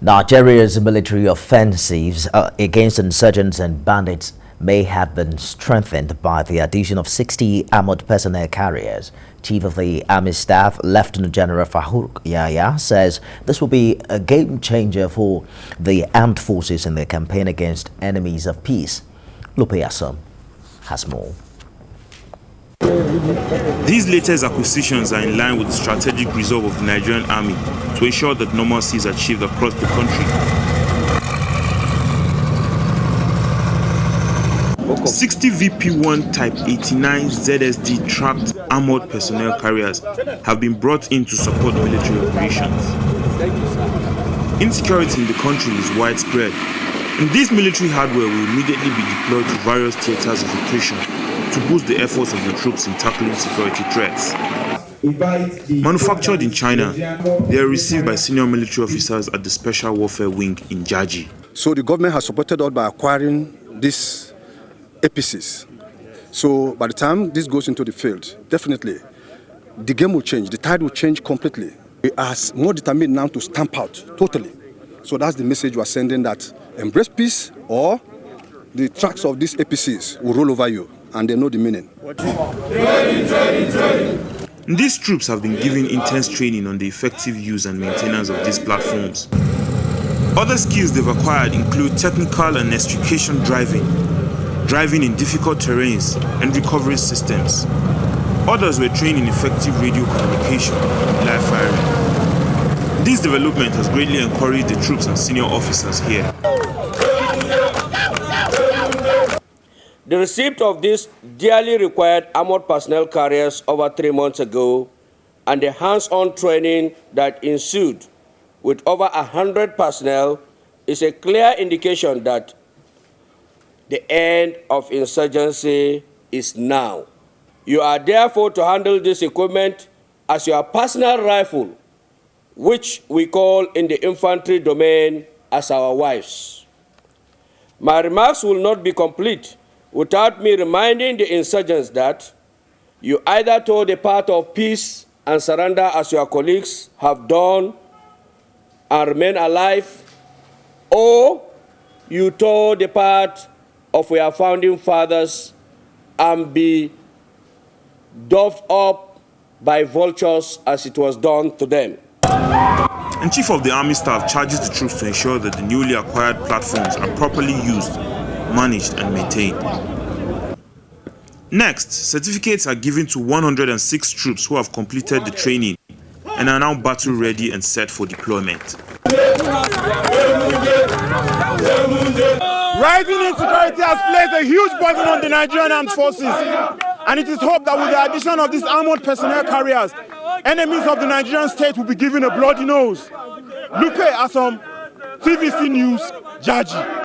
Nigeria's military offensives against insurgents and bandits may have been strengthened by the addition of 60 armored personnel carriers. Chief of the Army Staff, Lieutenant General Faruk Yahya, says this will be a game changer for the armed forces in their campaign against enemies of peace. Lupe Assam has more. These latest acquisitions are in line with the strategic resolve of the Nigerian Army to ensure that normalcy is achieved across the country. 60 VP-1 Type 89 ZSD tracked armored personnel carriers have been brought in to support military operations. Insecurity in the country is widespread, and this military hardware will immediately be deployed to various theaters of operation to boost the efforts of the troops in tackling security threats. Manufactured in China, they are received by senior military officers at the Special Warfare Wing in Jaji. So the government has supported us by acquiring these APCs. So by the time this goes into the field, definitely the game will change, the tide will change completely. We are more determined now to stamp out totally. So that's the message we are sending, that embrace peace or the tracks of these APCs will roll over you, and they know the meaning. These troops have been given intense training on the effective use and maintenance of these platforms. Other skills they've acquired include technical and extrication driving in difficult terrains, and recovery systems. Others were trained in effective radio communication and live firing. This development has greatly encouraged the troops and senior officers here. The receipt of these dearly required armored personnel carriers over 3 months ago and the hands-on training that ensued with over 100 personnel is a clear indication that the end of insurgency is now. You are therefore to handle this equipment as your personal rifle, which we call in the infantry domain as our wives. My remarks will not be complete without me reminding the insurgents that you either toe the path of peace and surrender as your colleagues have done and remain alive, or you toe the path of our founding fathers and be dove up by vultures as it was done to them. And Chief of the Army Staff charges the troops to ensure that the newly acquired platforms are properly used, managed and maintained. Next, certificates are given to 106 troops who have completed the training and are now battle ready and set for deployment. Rising insecurity has placed a huge burden on the Nigerian armed forces, and it is hoped that with the addition of these armored personnel carriers, enemies of the Nigerian state will be given a bloody nose. Lupe Assam, TVC News, Jaji.